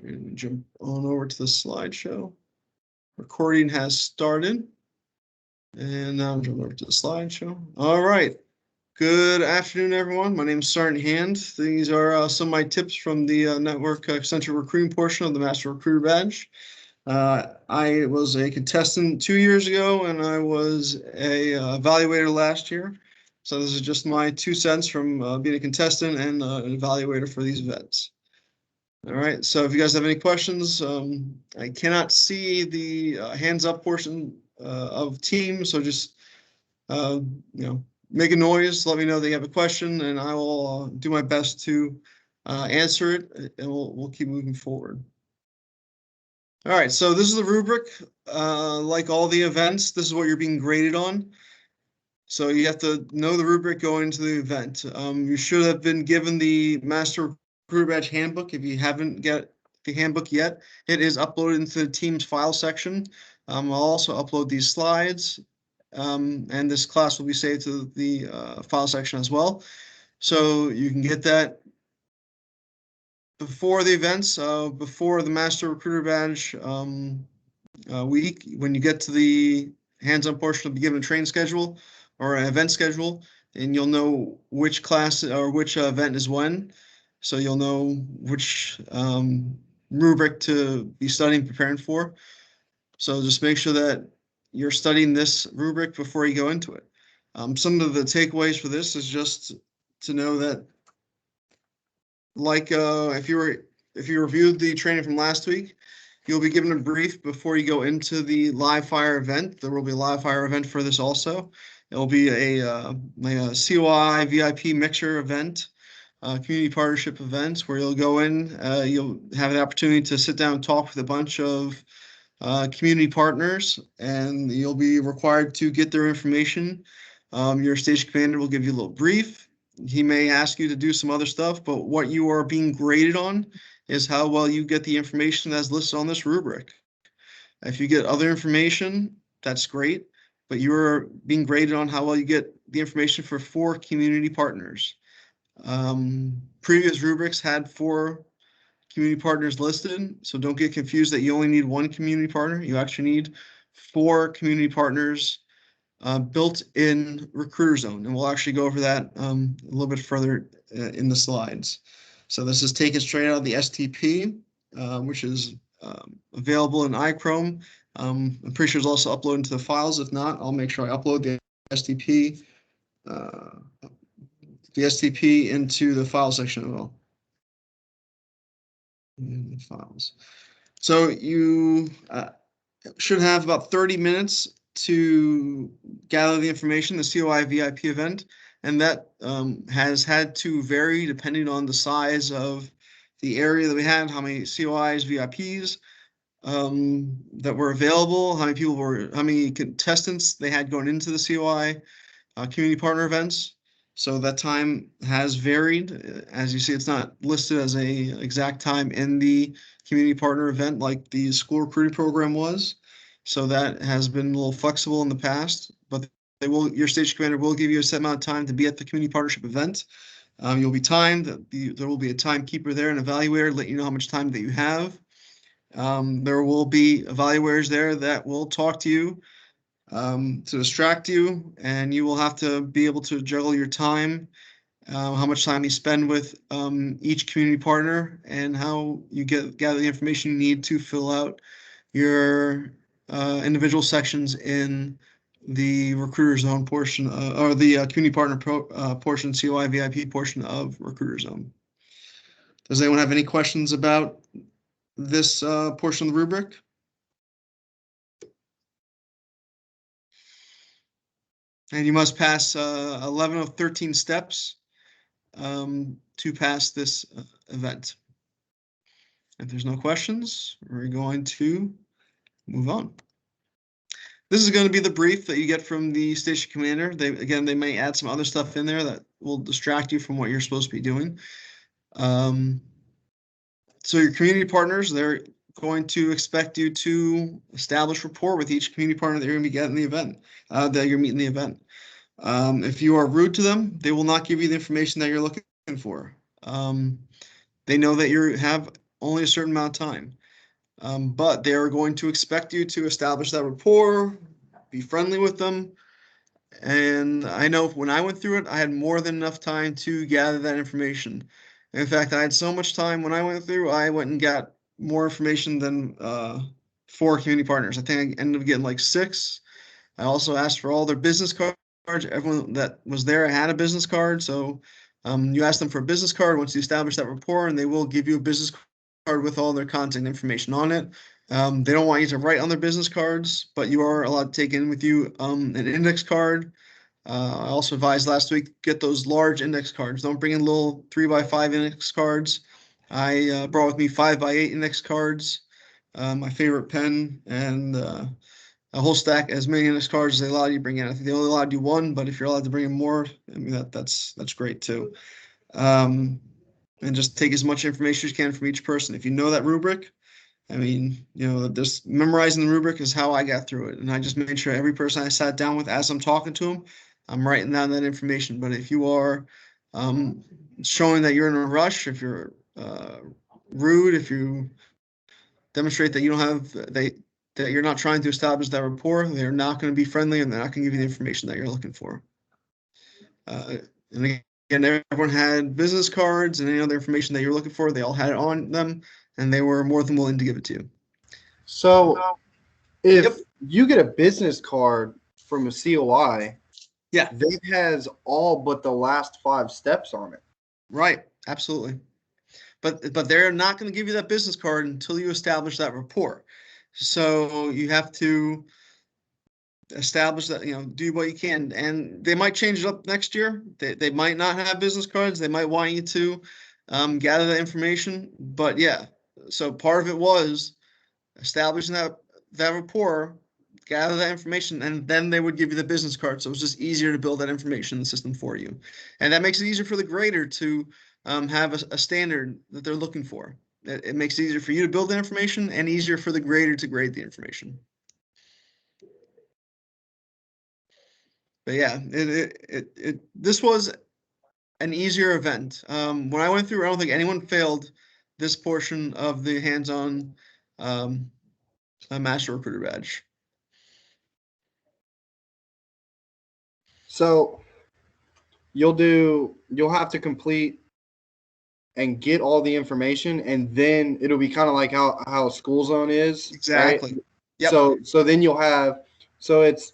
And jump on over to the slideshow. Recording has started. And now I'm jumping over to the slideshow. All right. Good afternoon, everyone. My name is Sergeant Hand. These are some of my tips from the network Centric recruiting portion of the Master Recruiter Badge. I was a contestant 2 years ago, and I was a evaluator last year. So this is just my 2 cents from being a contestant and an evaluator for these events. All right, so if you guys have any questions, I cannot see the hands up portion of team, so just make a noise, let me know that you have a question, and I will do my best to answer it, and we'll keep moving forward. All right, so this is the rubric. Like all the events, this is what you're being graded on. So you have to know the rubric going into the event. You should have been given the Master Recruiter Badge handbook. If you haven't got the handbook yet, it is uploaded into the team's file section. I'll also upload these slides, and this class will be saved to the file section as well. So you can get that before the events, before the Master Recruiter Badge week. When you get to the hands-on portion, you'll be given a training schedule or an event schedule, and you'll know which class or which event is when. So you'll know which rubric to be studying, preparing for. So just make sure that you're studying this rubric before you go into it. Some of the takeaways for this is just to know that, like if you reviewed the training from last week, you'll be given a brief before you go into the live fire event. There will be a live fire event for this also. It will be a COI VIP mixer event, community partnership event, where you'll go in, you'll have the opportunity to sit down and talk with a bunch of community partners, and you'll be required to get their information. Your station commander will give you a little brief. He may ask you to do some other stuff, but what you are being graded on is how well you get the information that's listed on this rubric. If you get other information, that's great, but you're being graded on how well you get the information for 4 community partners. Previous rubrics had 4 community partners listed, so don't get confused that you only need 1 community partner. You actually need 4 community partners built in Recruiter Zone, and we'll actually go over that a little bit further in the slides. So this is taken straight out of the STP, which is available in iChrome. I'm pretty sure it's also uploaded into the files. If not, I'll make sure I upload the STP into the file section as well. In the files. So you should have about 30 minutes to gather the information, the COI VIP event, and that has had to vary depending on the size of the area that we had, how many COIs, VIPs that were available, how many contestants they had going into the COI community partner events. So that time has varied. As you see, it's not listed as a exact time in the community partner event like the school recruiting program was. So that has been a little flexible in the past, but your station commander will give you a set amount of time to be at the community partnership event. You'll be timed. There will be a timekeeper there, an evaluator, let you know how much time that you have. There will be evaluators there that will talk to you to distract you, and you will have to be able to juggle your time, how much time you spend with each community partner, and how you gather the information you need to fill out your individual sections in the Recruiter Zone portion, or the community partner portion, COI VIP portion of Recruiter Zone. Does anyone have any questions about this portion of the rubric? And you must pass 11 of 13 steps to pass this event. If there's no questions, we're going to move on. This is going to be the brief that you get from the station commander. They may add some other stuff in there that will distract you from what you're supposed to be doing. So your community partners, they're going to expect you to establish rapport with each community partner that you're going to be getting the event, that you're meeting the event. If you are rude to them, they will not give you the information that you're looking for. They know that you have only a certain amount of time. But they are going to expect you to establish that rapport, be friendly with them. And I know when I went through it, I had more than enough time to gather that information. In fact, I had so much time when I went through, I went and got more information than 4 community partners. I think I ended up getting like 6. I also asked for all their business cards. Everyone that was there had a business card. So you ask them for a business card once you establish that rapport, and they will give you a business card with all their contact information on it. They don't want you to write on their business cards, but you are allowed to take in with you an index card. I also advised last week, get those large index cards. Don't bring in little 3x5 index cards. I brought with me 5x8 index cards, my favorite pen, and a whole stack, as many index cards as they allow you to bring in. I think they only allow you 1, but if you're allowed to bring in more, I mean, that's great too. And just take as much information as you can from each person. If you know that rubric, I mean, just memorizing the rubric is how I got through it. And I just made sure every person I sat down with, as I'm talking to them, I'm writing down that information. But if you are showing that you're in a rush, if you're rude, if you demonstrate that you don't have that you're not trying to establish that rapport, they're not going to be friendly, and they're not going to give you the information that you're looking for. And again, everyone had business cards and any other information that you're looking for. They all had it on them, and they were more than willing to give it to you. So if you get a business card from a COI, yeah, that has all but the last 5 steps on it. Right, absolutely. But they're not going to give you that business card until you establish that rapport. So you have to establish that, do what you can. And they might change it up next year. They might not have business cards. They might want you to gather that information. But yeah, so part of it was establishing that rapport, gather that information, and then they would give you the business card. So it was just easier to build that information in the system for you. And that makes it easier for the grader to have a standard that they're looking for. It makes it easier for you to build the information and easier for the grader to grade the information. But yeah, this was an easier event. When I went through, I don't think anyone failed this portion of the hands-on Master Recruiter badge. So you'll have to complete and get all the information, and then it'll be kind of like how a school zone is. Exactly. Right? Yep. So then you'll have, it's,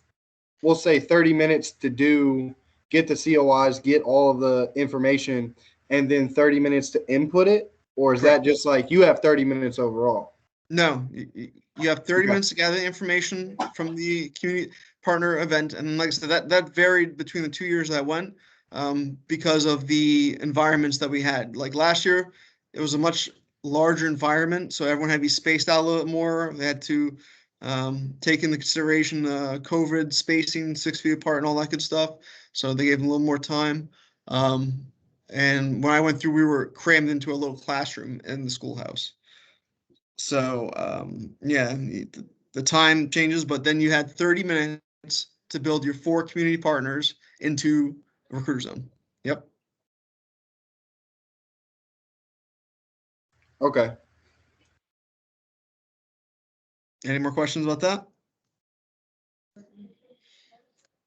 we'll say 30 minutes to get the COIs, get all of the information, and then 30 minutes to input it? Or is Correct. that just like you have 30 minutes overall? No, you have 30 minutes to gather the information from the community partner event. And like I said, that varied between the 2 years that I went because of the environments that we had. Like last year, it was a much larger environment, so everyone had to be spaced out a little bit more. They had to take into consideration COVID spacing, 6 feet apart and all that good stuff. So they gave them a little more time. And when I went through, we were crammed into a little classroom in the schoolhouse. So yeah, the time changes, but then you had 30 minutes to build your 4 community partners into a recruiter zone. Yep. Okay. Any more questions about that?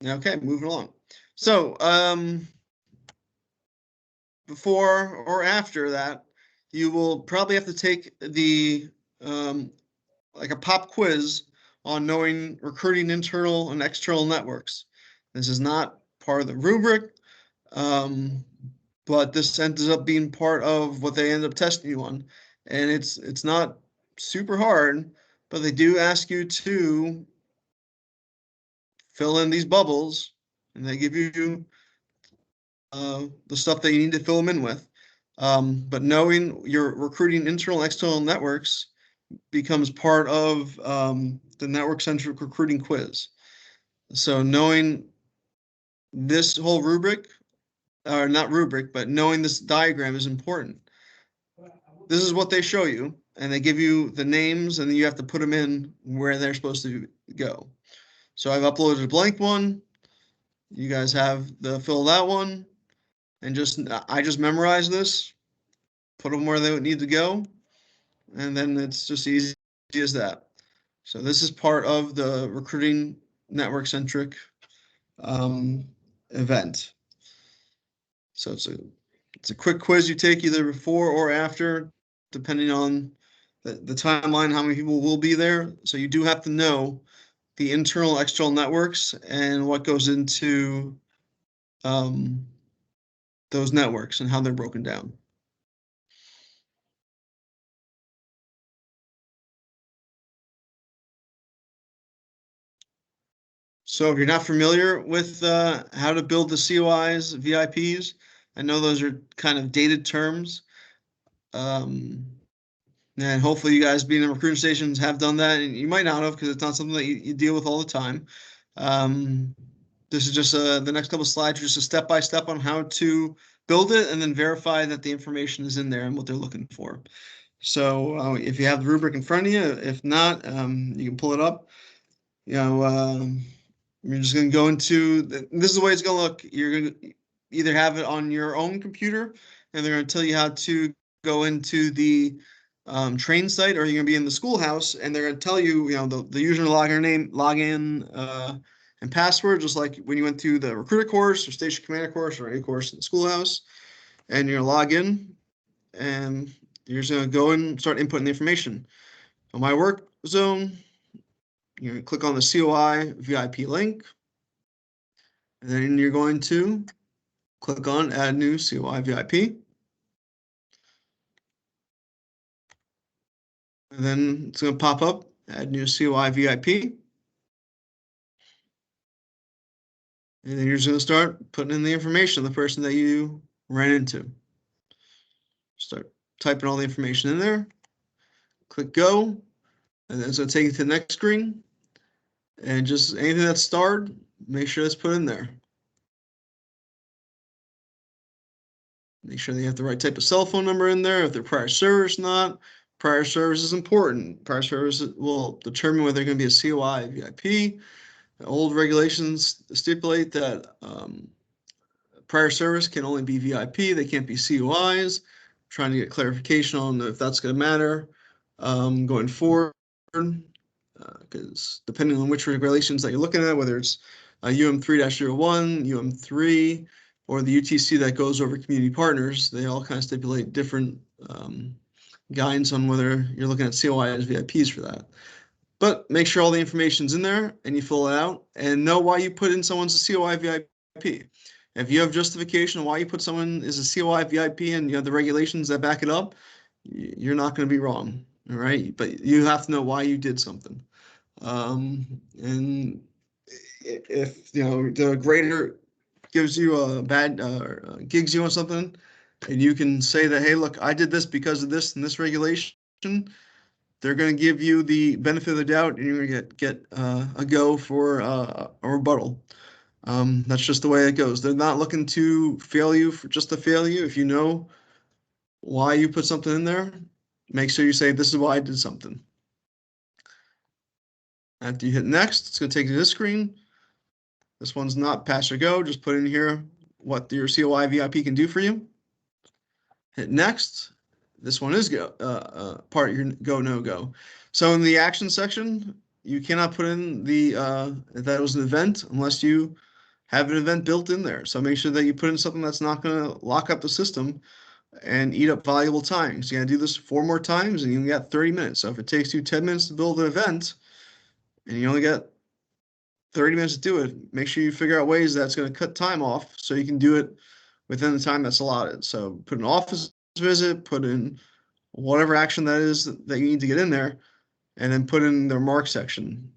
Okay, moving along. So before or after that, you will probably have to take the like a pop quiz on knowing recruiting internal and external networks. This is not part of the rubric, but this ends up being part of what they end up testing you on. And it's not super hard, but they do ask you to fill in these bubbles, and they give you the stuff that you need to fill them in with. But knowing your recruiting internal and external networks becomes part of the network-centric recruiting quiz. So knowing this whole rubric, or not rubric, but knowing this diagram is important. This is what they show you, and they give you the names, and then you have to put them in where they're supposed to go. So I've uploaded a blank one. You guys have the fill that one, and I just memorized this, put them where they would need to go, and then it's just easy as that. So this is part of the recruiting network centric event. So it's a quick quiz you take either before or after, depending on the timeline, how many people will be there. So you do have to know the internal external networks and what goes into those networks and how they're broken down. So if you're not familiar with how to build the COIs, VIPs, I know those are kind of dated terms. And hopefully you guys being in recruiting stations have done that. And you might not have because it's not something that you deal with all the time. This is just the next couple of slides are just a step-by-step on how to build it and then verify that the information is in there and what they're looking for. So if you have the rubric in front of you, if not, you can pull it up. You're just going to go into, this is the way it's going to look. You're going to either have it on your own computer and they're going to tell you how to go into the train site, or you're going to be in the schoolhouse and they're going to tell you, the user login, and password, just like when you went through the recruiter course or station commander course or any course in the schoolhouse, and you're going to log in and you're just going to go and start inputting the information. On my work zone, you're going to click on the COI VIP link, and then you're going to click on Add New COI VIP. And then it's going to pop up, Add New COI VIP. And then you're just going to start putting in the information of the person that you ran into. Start typing all the information in there. Click Go, and then it's going to take you to the next screen. And just anything that's starred, make sure it's put in there. Make sure they have the right type of cell phone number in there. If their prior service not, prior service is important. Prior service will determine whether they're going to be a COI, VIP. The old regulations stipulate that prior service can only be VIP. They can't be COIs. Trying to get clarification on if that's going to matter going forward. Because depending on which regulations that you're looking at, whether it's UM3-01, UM3, or the UTC that goes over community partners, they all kind of stipulate different guidance on whether you're looking at COIs, VIPs for that. But make sure all the information's in there and you fill it out and know why you put in someone's a COI VIP. If you have justification on why you put someone as a COI VIP and you have the regulations that back it up, you're not going to be wrong. All right. But you have to know why you did something. And if the grader gives you a bad gigs you on something, and you can say that, hey, look, I did this because of this and this regulation, they're going to give you the benefit of the doubt, and you're going to get a go for a rebuttal. That's just the way it goes. They're not looking to fail you for just to fail you. If you know why you put something in there, make sure you say, this is why I did something. After you hit next, it's going to take you to this screen. This one's not pass or go. Just put in here what your COI VIP can do for you. Hit next. This one is go part of your go, no go. So in the action section, you cannot put in the if that was an event unless you have an event built in there. So make sure that you put in something that's not going to lock up the system and eat up valuable time. So you're going to do this 4 more times and you got 30 minutes. So if it takes you 10 minutes to build an event and you only got 30 minutes to do it, make sure you figure out ways that's going to cut time off so you can do it within the time that's allotted. So put an office visit, put in whatever action that is that you need to get in there, and then put in the remark section.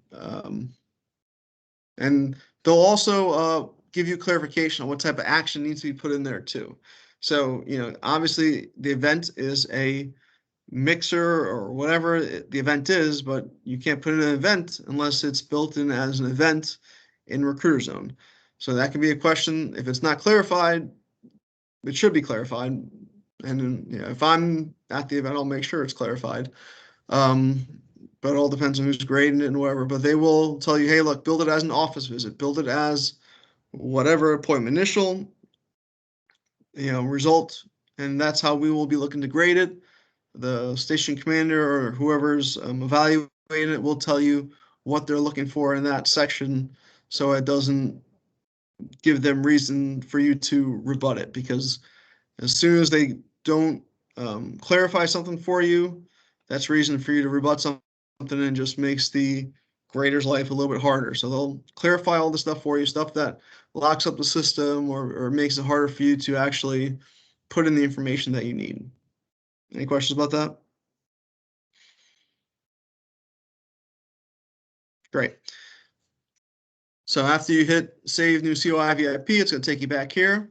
And they'll also give you clarification on what type of action needs to be put in there too. So, obviously the event is a mixer or whatever the event is, but you can't put in an event unless it's built in as an event in Recruiter Zone. So that can be a question. If it's not clarified, it should be clarified. And then, if I'm at the event, I'll make sure it's clarified. But it all depends on who's grading it and whatever. But they will tell you, hey, look, build it as an office visit, build it as whatever appointment initial, result, and that's how we will be looking to grade it. the station commander or whoever's evaluating it will tell you what they're looking for in that section, so it doesn't give them reason for you to rebut it, because as soon as they don't clarify something for you, that's reason for you to rebut something, and just makes the grader's life a little bit harder. So they'll clarify all the stuff for you, stuff that locks up the system or makes it harder for you to actually put in the information that you need. Any questions about that? Great. So after you hit save new COI VIP, it's going to take you back here.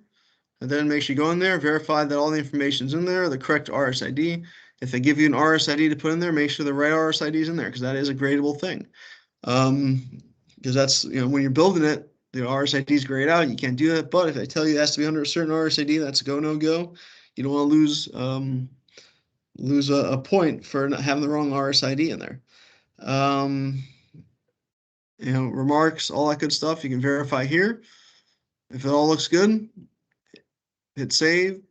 And then make sure you go in there, verify that all the information's in there, the correct RSID. If they give you an RSID to put in there, make sure the right RSID is in there, because that is a gradable thing. Because that's, when you're building it, the RSID is grayed out. You can't do that. But if they tell you it has to be under a certain RSID, that's a go, no go. You don't want to lose a point for not having the wrong RSID in there. Remarks, all that good stuff, you can verify here. If it all looks good, hit save,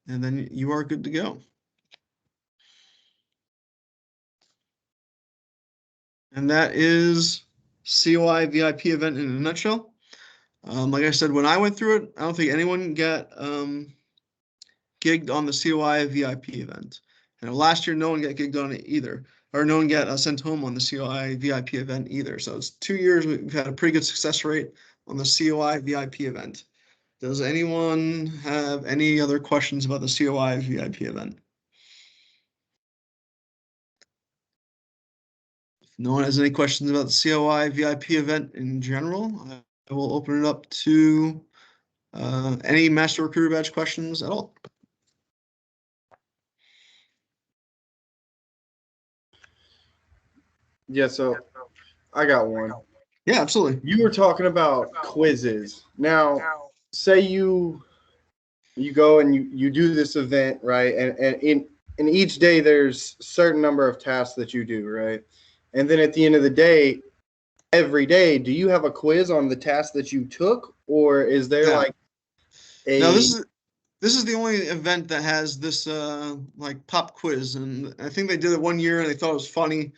and then you are good to go. And that is COI VIP event in a nutshell. Like I said, when I went through it, I don't think anyone got gigged on the COI VIP event. And last year, no one got gigged on it either, or no one got sent home on the COI VIP event either. So it's 2 years we've had a pretty good success rate on the COI VIP event. Does anyone have any other questions about the COI VIP event? If no one has any questions about the COI VIP event in general, I will open it up to any Master Recruiter Badge questions at all. Yeah, so I got one. Yeah, absolutely. You were talking about quizzes. Now, say you go and you do this event, right? And in each day there's a certain number of tasks that you do, right? And then at the end of the day, every day, do you have a quiz on the task that you took, or is there like a No, this is the only event that has this like pop quiz, and I think they did it one year and they thought it was funny,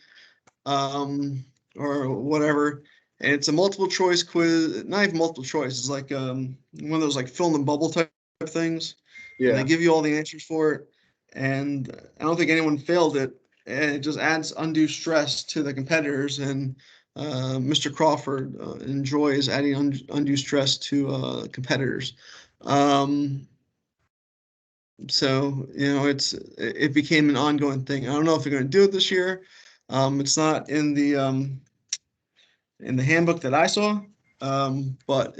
or whatever. And it's a multiple choice quiz, not even multiple choice. It's like one of those like fill in the bubble type of things. And they give you all the answers for it. And I don't think anyone failed it. And it just adds undue stress to the competitors. And Mr. Crawford enjoys adding undue stress to competitors. So it became an ongoing thing. I don't know if they're going to do it this year. It's not in the handbook that I saw, but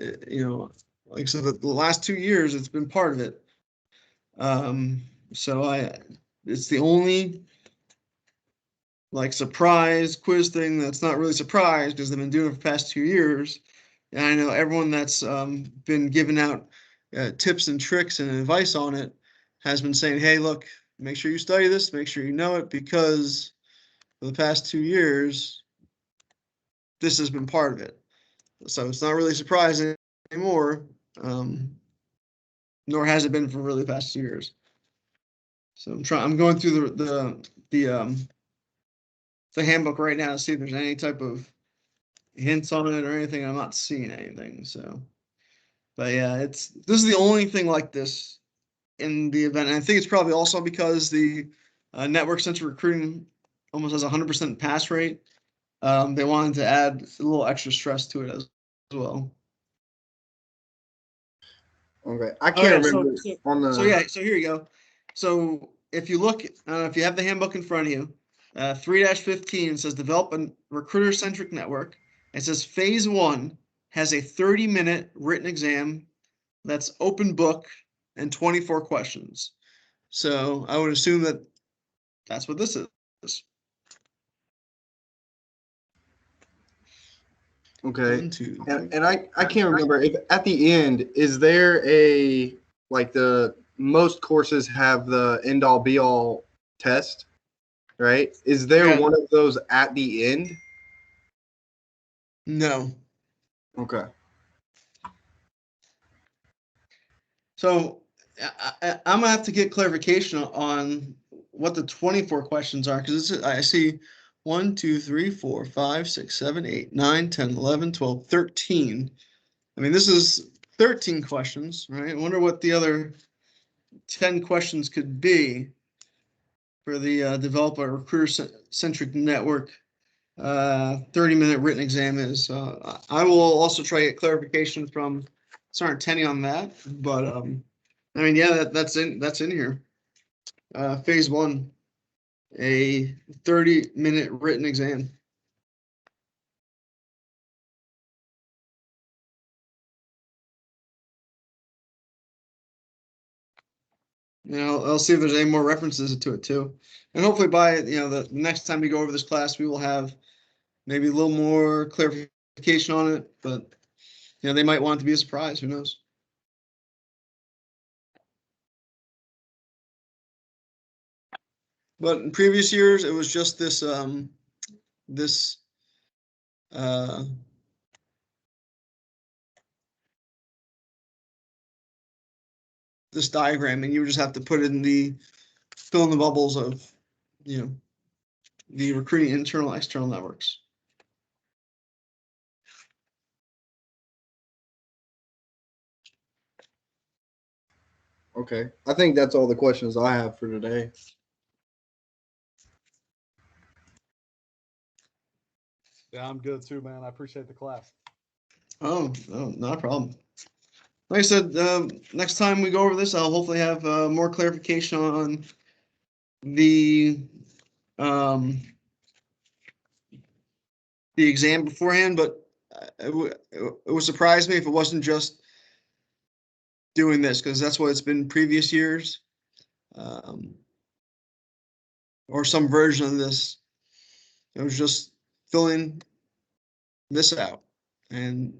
like I said, the last 2 years it's been part of it. So it's the only like surprise quiz thing that's not really surprise, because they've been doing it for the past 2 years. And I know everyone that's been giving out tips and tricks and advice on it has been saying, hey, look, make sure you study this, make sure you know it, because for the past 2 years, this has been part of it. So it's not really surprising anymore, nor has it been for really the past 2 years. So I'm going through the handbook right now to see if there's any type of hints on it or anything. I'm not seeing anything. So, but yeah, this is the only thing like this in the event. And I think it's probably also because the network Centric recruiting almost has 100% pass rate. They wanted to add a little extra stress to it as well. Okay, I can't remember on the. So here you go. So if you look, if you have the handbook in front of you, 3-15 says develop a recruiter-centric network. It says phase 1 has a 30-minute written exam that's open book and 24 questions. So I would assume that that's what this is. Okay. 1, 2, And I can't remember if at the end, is there a like the most courses have the end all be all test, right? Is there one of those at the end? No. Okay. So I'm gonna have to get clarification on what the 24 questions are, because I see 1, 2, 3, 4, 5, 6, 7, 8, 9, 10, 11, 12, 13. I mean, this is 13 questions, right? I wonder what the other 10 questions could be for the developer recruiter-centric network 30-minute written exam is. I will also try to get clarification from Sergeant Tenney on that, but I mean, yeah, that's in here. Phase 1, a 30-minute written exam. You know, I'll see if there's any more references to it too, and hopefully by the next time we go over this class, we will have maybe a little more clarification on it. But they might want it to be a surprise. Who knows? But in previous years, it was just this this this diagram, and you would just have to put in fill in the bubbles of the recruiting internal external networks. Okay, I think that's all the questions I have for today. Yeah, I'm good too, man. I appreciate the class. Oh, not a problem. Like I said, next time we go over this, I'll hopefully have more clarification on the exam beforehand. But it would surprise me if it wasn't just doing this, because that's what it's been previous years, or some version of this. It was just filling this out, and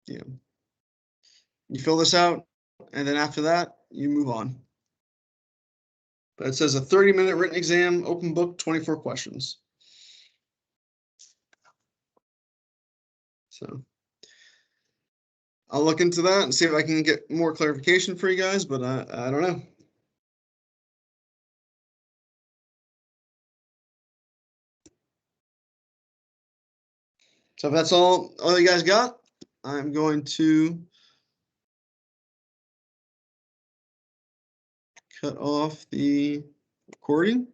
you fill this out, and then after that, you move on. But it says a 30-minute written exam, open book, 24 questions. So I'll look into that and see if I can get more clarification for you guys, but I don't know. So if that's all you guys got, I'm going to cut off the recording.